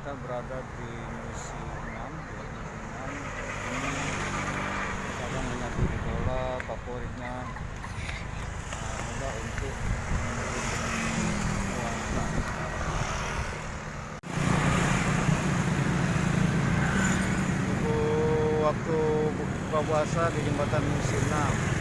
kita berada di misi 6 ini kadang menjadi idola favoritnya mudah untuk puasa. Waktu buka puasa di jembatan misi 6.